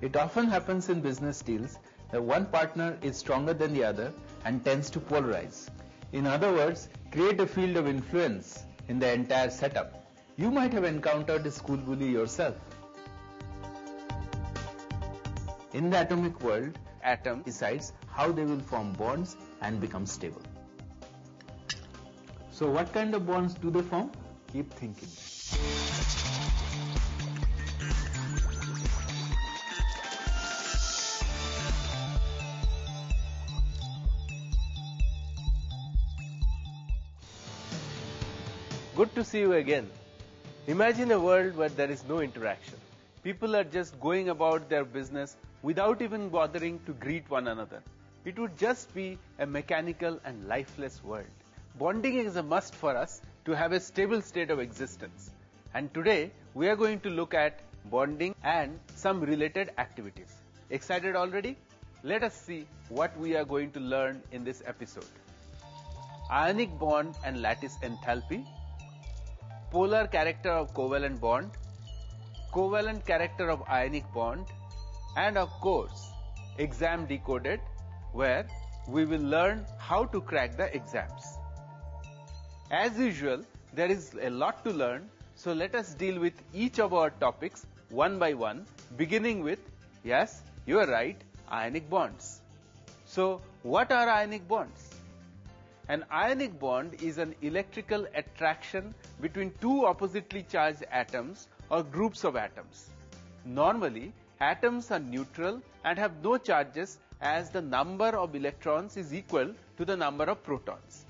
It often happens in business deals that one partner is stronger than the other and tends to polarize. In other words, create a field of influence in the entire setup. You might have encountered a school bully yourself. In the atomic world, atom decides how they will form bonds and become stable. So what kind of bonds do they form? Keep thinking. Good to see you again. Imagine a world where there is no interaction. People are just going about their business without even bothering to greet one another. It would just be a mechanical and lifeless world. Bonding is a must for us to have a stable state of existence. And today we are going to look at bonding and some related activities. Excited already? Let us see what we are going to learn in this episode. Ionic bond and lattice enthalpy, polar character of covalent bond, covalent character of ionic bond, and of course, exam decoded, where we will learn how to crack the exams. As usual, there is a lot to learn, so let us deal with each of our topics one by one, beginning with, yes, you are right, ionic bonds. So, what are ionic bonds? An ionic bond is an electrical attraction between two oppositely charged atoms or groups of atoms. Normally, atoms are neutral and have no charges as the number of electrons is equal to the number of protons.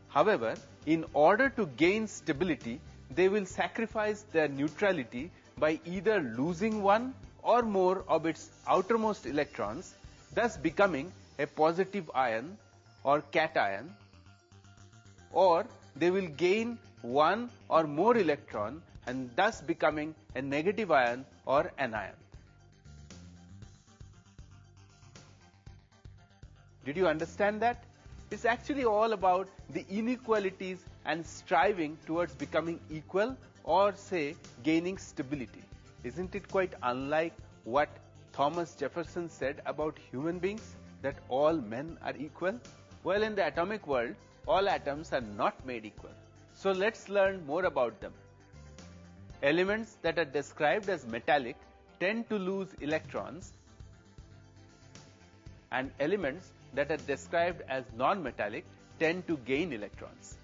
However, in order to gain stability, they will sacrifice their neutrality by either losing one or more of its outermost electrons, thus becoming a positive ion or cation, or they will gain one or more electron and thus becoming a negative ion or anion. Did you understand that? It's actually all about the inequalities and striving towards becoming equal or say gaining stability. Isn't it quite unlike what Thomas Jefferson said about human beings, that all men are equal? Well, in the atomic world, all atoms are not made equal. So let's learn more about them. Elements that are described as metallic tend to lose electrons, and elements that are described as non-metallic tend to gain electrons.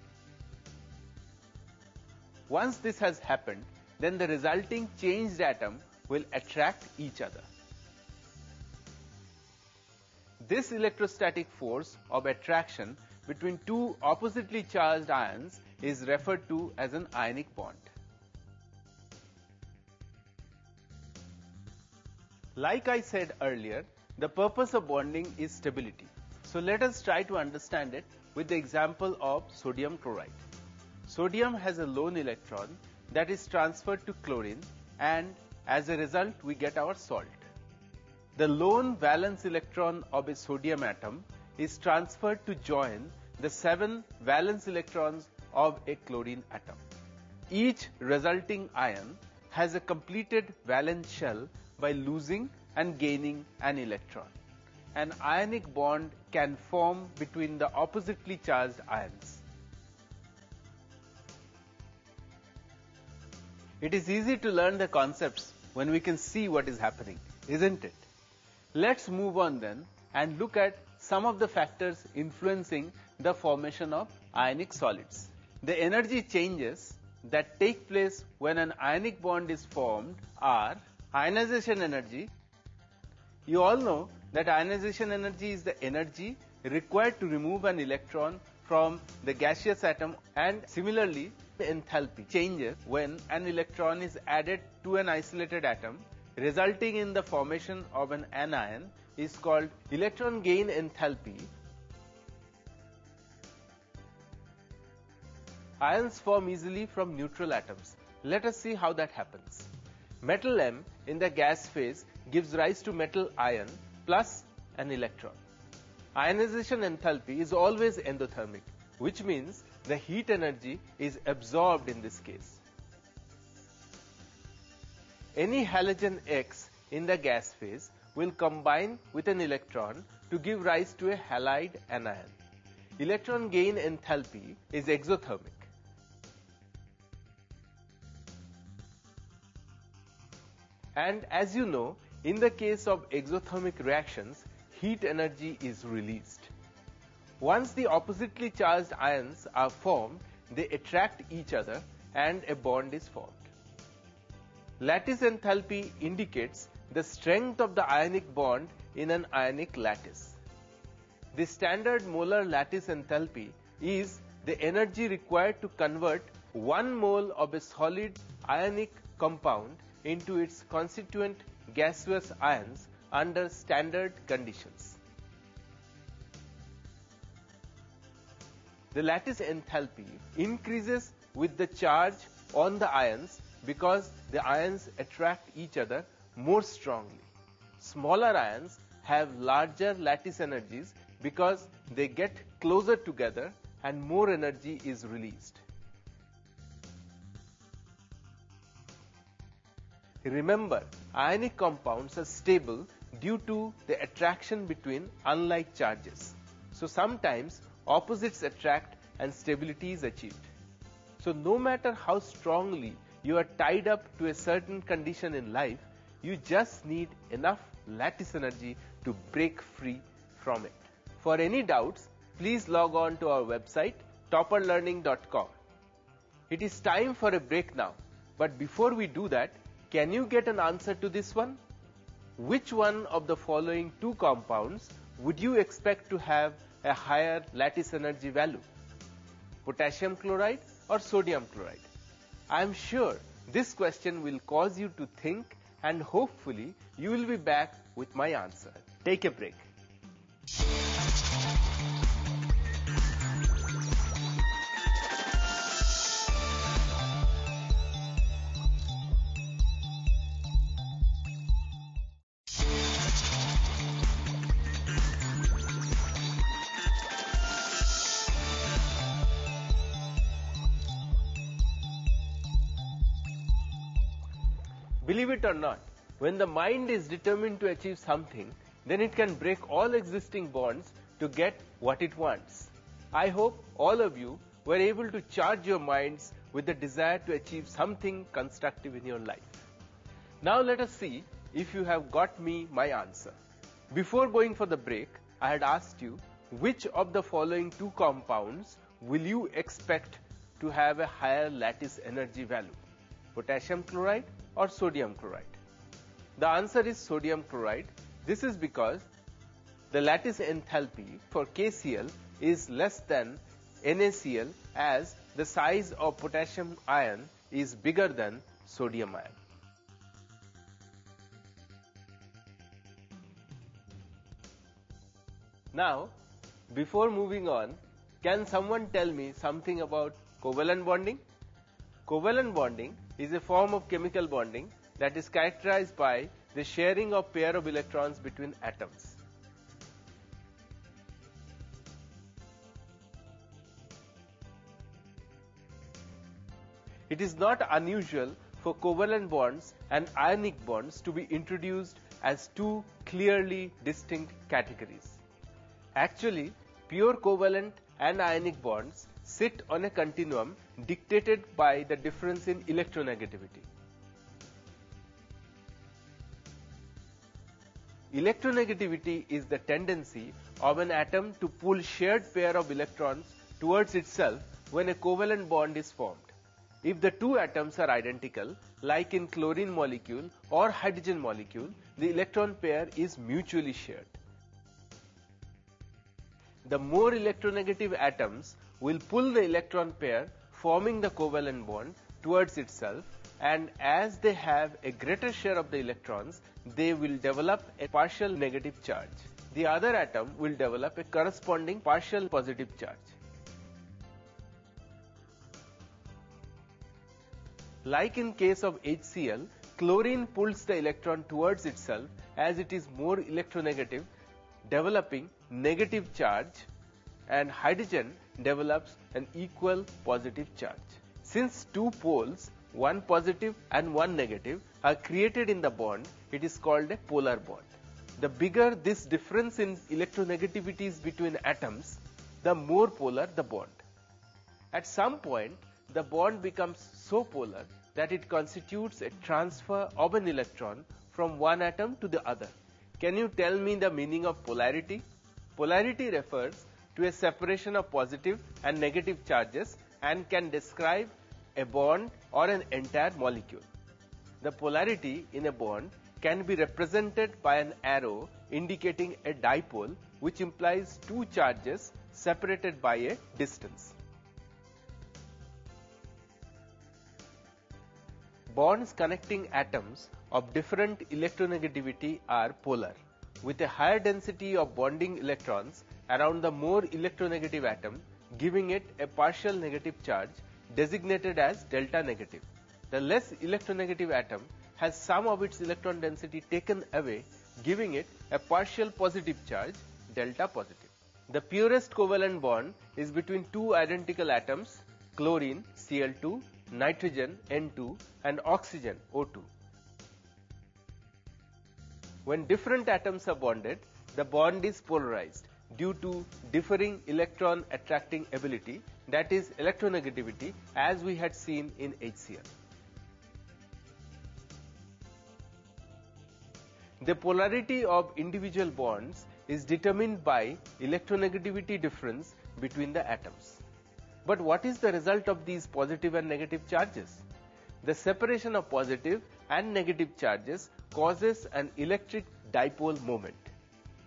Once this has happened, then the resulting changed atom will attract each other. This electrostatic force of attraction between two oppositely charged ions is referred to as an ionic bond. Like I said earlier, the purpose of bonding is stability. So let us try to understand it with the example of sodium chloride. Sodium has a lone electron that is transferred to chlorine, and as a result we get our salt. The lone valence electron of a sodium atom is transferred to join the 7 valence electrons of a chlorine atom. Each resulting ion has a completed valence shell by losing and gaining an electron. An ionic bond can form between the oppositely charged ions. It is easy to learn the concepts when we can see what is happening, isn't it? Let's move on then and look at some of the factors influencing the formation of ionic solids. The energy changes that take place when an ionic bond is formed are ionization energy. You all know that ionization energy is the energy required to remove an electron from the gaseous atom, and similarly the enthalpy changes when an electron is added to an isolated atom, resulting in the formation of an anion, is called electron gain enthalpy. Ions form easily from neutral atoms. Let us see how that happens. Metal M in the gas phase gives rise to metal ion plus an electron. Ionization enthalpy is always endothermic, which means the heat energy is absorbed in this case. any halogen X in the gas phase will combine with an electron to give rise to a halide anion. Electron gain enthalpy is exothermic. And as you know, in the case of exothermic reactions, heat energy is released. Once the oppositely charged ions are formed, they attract each other and a bond is formed. Lattice enthalpy indicates the strength of the ionic bond in an ionic lattice. The standard molar lattice enthalpy is the energy required to convert 1 mole of a solid ionic compound into its constituent gaseous ions under standard conditions. The lattice enthalpy increases with the charge on the ions because the ions attract each other more strongly. Smaller ions have larger lattice energies because they get closer together and more energy is released. Remember, ionic compounds are stable due to the attraction between unlike charges. So sometimes opposites attract and stability is achieved. So no matter how strongly you are tied up to a certain condition in life, you just need enough lattice energy to break free from it. For any doubts, please log on to our website topperlearning.com. It is time for a break now, but before we do that, can you get an answer to this one? Which one of the following two compounds would you expect to have a higher lattice energy value? Potassium chloride or sodium chloride? I am sure this question will cause you to think, and hopefully you will be back with my answer. Take a break. Believe it or not, when the mind is determined to achieve something, then it can break all existing bonds to get what it wants. I hope all of you were able to charge your minds with the desire to achieve something constructive in your life. Now let us see if you have got me my answer. Before going for the break, I had asked you which of the following two compounds will you expect to have a higher lattice energy value? Potassium chloride or sodium chloride? The answer is sodium chloride. This is because the lattice enthalpy for KCl is less than NaCl, as the size of potassium ion is bigger than sodium ion. Now, before moving on, can someone tell me something about covalent bonding? Covalent bonding is a form of chemical bonding that is characterized by the sharing of pair of electrons between atoms. It is not unusual for covalent bonds and ionic bonds to be introduced as two clearly distinct categories. Actually, pure covalent and ionic bonds sit on a continuum dictated by the difference in electronegativity. Electronegativity is the tendency of an atom to pull shared pair of electrons towards itself when a covalent bond is formed. If the two atoms are identical, like in chlorine molecule or hydrogen molecule, the electron pair is mutually shared. The more electronegative atoms will pull the electron pair forming the covalent bond towards itself, and as they have a greater share of the electrons, they will develop a partial negative charge. The other atom will develop a corresponding partial positive charge. Like in case of HCl, chlorine pulls the electron towards itself as it is more electronegative, developing negative charge, and hydrogen develops an equal positive charge. Since two poles one positive and one negative, are created in the bond, it is called a polar bond. The bigger this difference in electronegativities between atoms, the more polar the bond. At some point, the bond becomes so polar that it constitutes a transfer of an electron from one atom to the other. Can you tell me the meaning of polarity? Polarity refers to a separation of positive and negative charges and can describe a bond or an entire molecule. The polarity in a bond can be represented by an arrow indicating a dipole, which implies two charges separated by a distance. Bonds connecting atoms of different electronegativity are polar, with a higher density of bonding electrons around the more electronegative atom, giving it a partial negative charge designated as delta negative. The less electronegative atom has some of its electron density taken away, giving it a partial positive charge, delta positive. The purest covalent bond is between two identical atoms, chlorine Cl2, nitrogen N2 and oxygen O2. When different atoms are bonded, the bond is polarized due to differing electron attracting ability, that is electronegativity, as we had seen in HCl. The polarity of individual bonds is determined by electronegativity difference between the atoms. But what is the result of these positive and negative charges? The separation of positive and negative charges causes an electric dipole moment.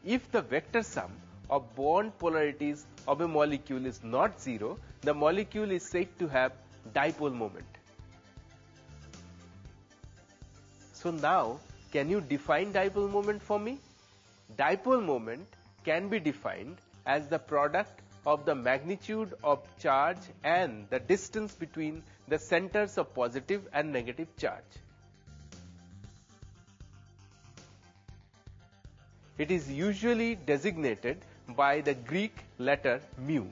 If the vector sum of bond polarities of a molecule is not zero, the molecule is said to have dipole moment. So now, can you define dipole moment for me? Dipole moment can be defined as the product of the magnitude of charge and the distance between the centers of positive and negative charge. It is usually designated by the Greek letter mu.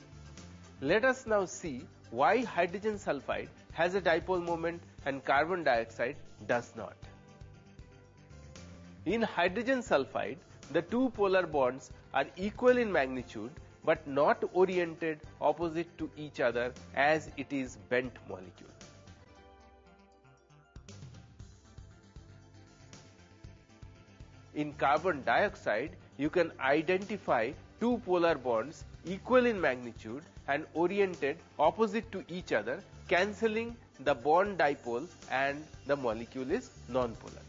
Let us now see why hydrogen sulfide has a dipole moment and carbon dioxide does not. In hydrogen sulfide, the two polar bonds are equal in magnitude but not oriented opposite to each other as it is bent molecule. In carbon dioxide, you can identify two polar bonds equal in magnitude and oriented opposite to each other, cancelling the bond dipole, and the molecule is nonpolar.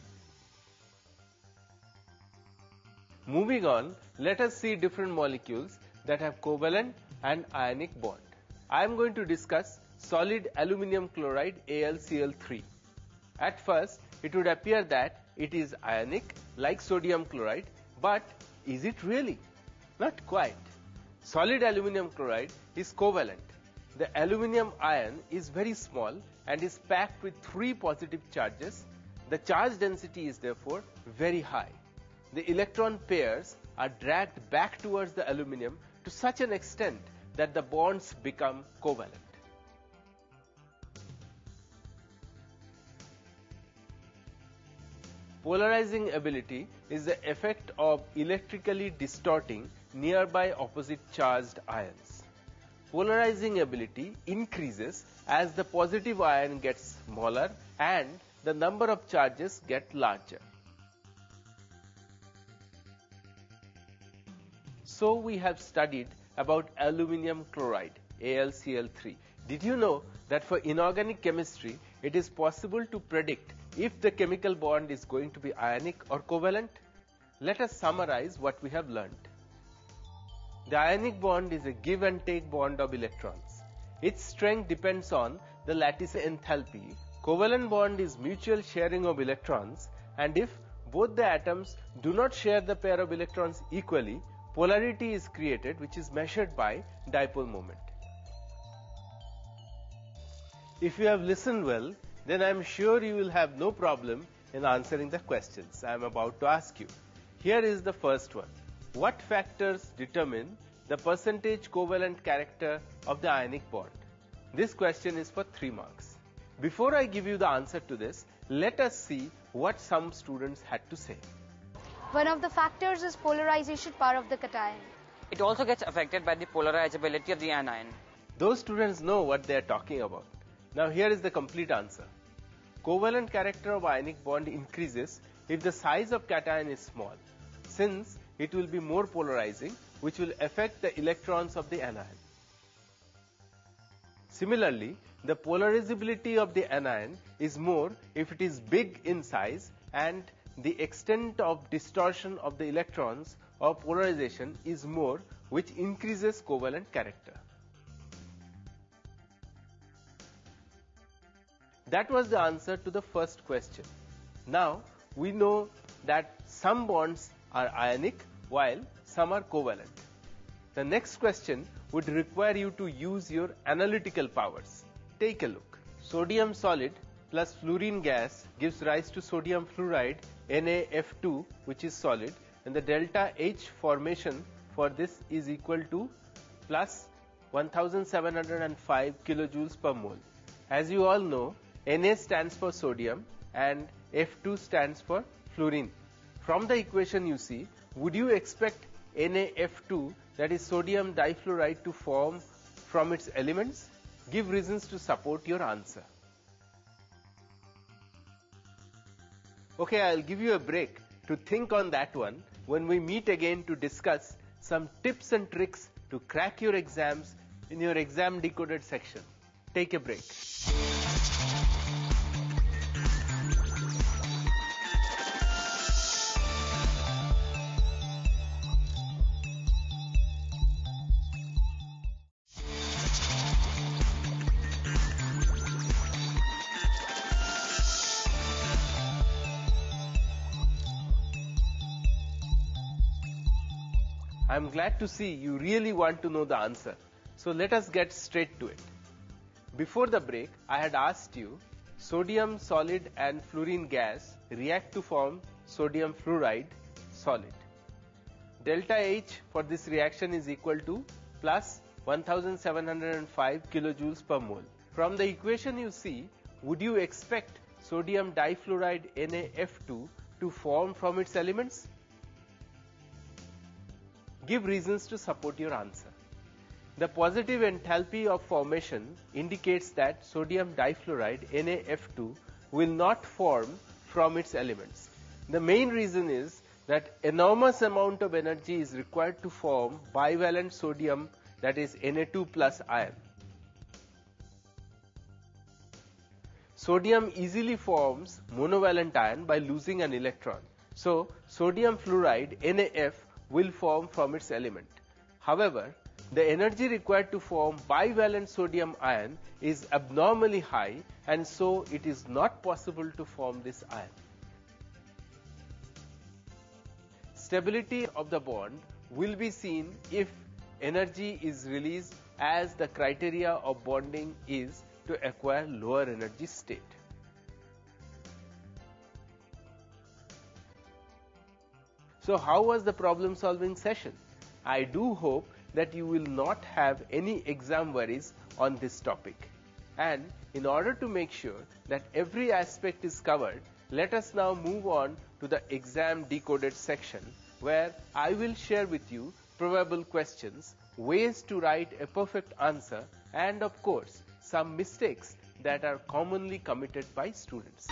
Moving on, let us see different molecules that have covalent and ionic bond. I am going to discuss solid aluminum chloride AlCl3. At first, it would appear that it is ionic like sodium chloride, but is it really? Not quite. Solid aluminum chloride is covalent. The aluminum ion is very small and is packed with 3 positive charges. The charge density is therefore very high. The electron pairs are dragged back towards the aluminum to such an extent that the bonds become covalent. Polarizing ability is the effect of electrically distorting nearby opposite charged ions. Polarizing ability increases as the positive ion gets smaller and the number of charges get larger. So we have studied about aluminum chloride, AlCl3. Did you know that for inorganic chemistry, it is possible to predict if the chemical bond is going to be ionic or covalent? Let us summarize what we have learned. The ionic bond is a give and take bond of electrons. Its strength depends on the lattice enthalpy. Covalent bond is mutual sharing of electrons, and if both the atoms do not share the pair of electrons equally, polarity is created, which is measured by dipole moment. If you have listened well, then I am sure you will have no problem in answering the questions I am about to ask you. Here is the first one. What factors determine the percentage covalent character of the ionic bond? This question is for 3 marks. Before I give you the answer to this, let us see what some students had to say. One of the factors is polarization power of the cation. It also gets affected by the polarizability of the anion. Those students know what they are talking about. Now here is the complete answer. Covalent character of ionic bond increases if the size of cation is small, since it will be more polarizing, which will affect the electrons of the anion. Similarly, the polarizability of the anion is more if it is big in size, and the extent of distortion of the electrons or polarization is more, which increases covalent character. That was the answer to the first question. Now we know that some bonds are ionic while some are covalent. The next question would require you to use your analytical powers. Take a look. Sodium solid plus fluorine gas gives rise to sodium fluoride NaF2, which is solid, and the delta H formation for this is equal to plus 1705 kilojoules per mole. As you all know, Na stands for sodium and F2 stands for fluorine. From the equation you see, would you expect NaF2, that is sodium difluoride, to form from its elements? Give reasons to support your answer. Okay, I'll give you a break to think on that one when we meet again to discuss some tips and tricks to crack your exams in your exam decoded section. Take a break. I'm glad to see you really want to know the answer. So let us get straight to it. Before the break, I had asked you, sodium solid and fluorine gas react to form sodium fluoride solid. Delta H for this reaction is equal to plus 1705 kilojoules per mole. From the equation you see, would you expect sodium difluoride NaF2 to form from its elements? Give reasons to support your answer. The positive enthalpy of formation indicates that sodium difluoride NaF2 will not form from its elements. The main reason is that enormous amount of energy is required to form bivalent sodium, that is Na2 plus ion. Sodium easily forms monovalent ion by losing an electron. So sodium fluoride NaF will form from its element. However, the energy required to form bivalent sodium ion is abnormally high, and so it is not possible to form this ion. Stability of the bond will be seen if energy is released, as the criteria of bonding is to acquire lower energy state. So how was the problem solving session? I do hope that you will not have any exam worries on this topic. And in order to make sure that every aspect is covered, let us now move on to the exam decoded section, where I will share with you probable questions, ways to write a perfect answer, and of course some mistakes that are commonly committed by students.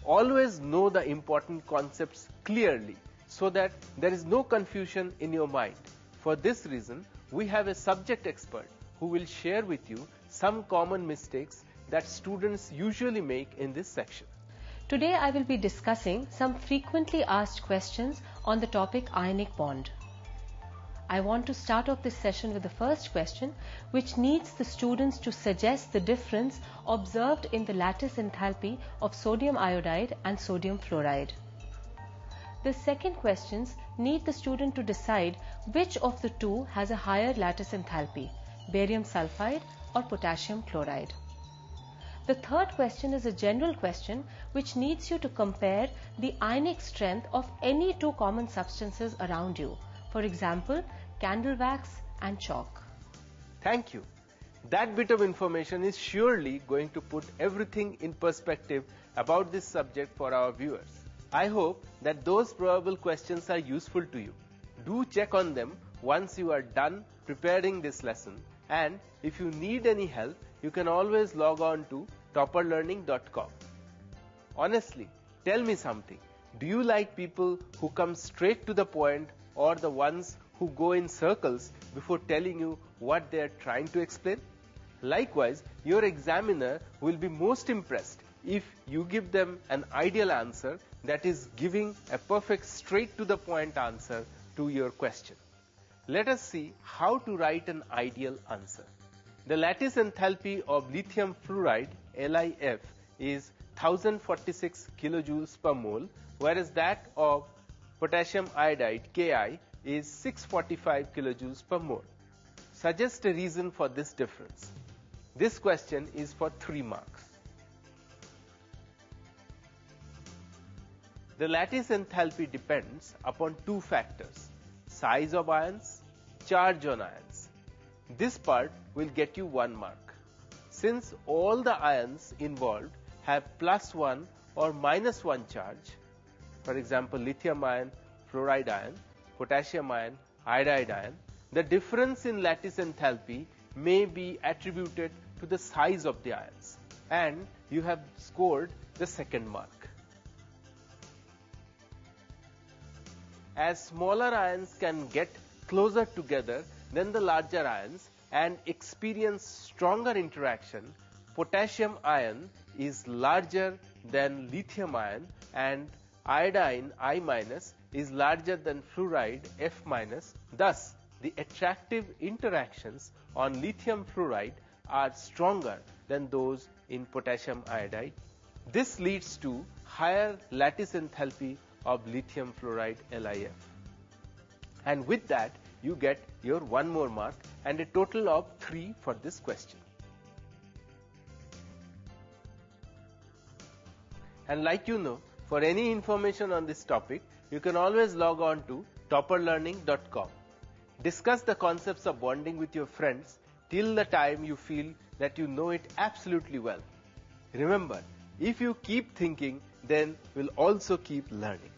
Always know the important concepts clearly so that there is no confusion in your mind. For this reason, we have a subject expert who will share with you some common mistakes that students usually make in this section. Today I will be discussing some frequently asked questions on the topic ionic bond. I want to start off this session with the first question, which needs the students to suggest the difference observed in the lattice enthalpy of sodium iodide and sodium fluoride. The second questions need the student to decide which of the two has a higher lattice enthalpy, barium sulfide or potassium chloride. The third question is a general question which needs you to compare the ionic strength of any two common substances around you. For example, candle wax and chalk. Thank you. That bit of information is surely going to put everything in perspective about this subject for our viewers. I hope that those probable questions are useful to you. Do check on them once you are done preparing this lesson, and if you need any help, you can always log on to topperlearning.com. Honestly, tell me something. Do you like people who come straight to the point, or the ones who go in circles before telling you what they are trying to explain? Likewise, your examiner will be most impressed if you give them an ideal answer, that is, giving a perfect straight to the point answer to your question. Let us see how to write an ideal answer. The lattice enthalpy of lithium fluoride, LiF, is 1046 kilojoules per mole, whereas that of potassium iodide, Ki, is 645 kilojoules per mole. Suggest a reason for this difference. This question is for 3 marks. The lattice enthalpy depends upon 2 factors: size of ions, charge on ions. This part will get you 1 mark. Since all the ions involved have +1 or -1 charge, for example lithium ion, fluoride ion, potassium ion, iodide ion, the difference in lattice enthalpy may be attributed to the size of the ions, and you have scored the 2nd mark. As smaller ions can get closer together than the larger ions and experience stronger interaction, potassium ion is larger than lithium ion, and iodine I- is larger than fluoride F-. Thus, the attractive interactions on lithium fluoride are stronger than those in potassium iodide. This leads to higher lattice enthalpy of lithium fluoride, LiF. And with that, you get your 1 more mark and a total of 3 for this question. And like you know, for any information on this topic, you can always log on to topperlearning.com. Discuss the concepts of bonding with your friends till the time you feel that you know it absolutely well. Remember, if you keep thinking, then we'll also keep learning.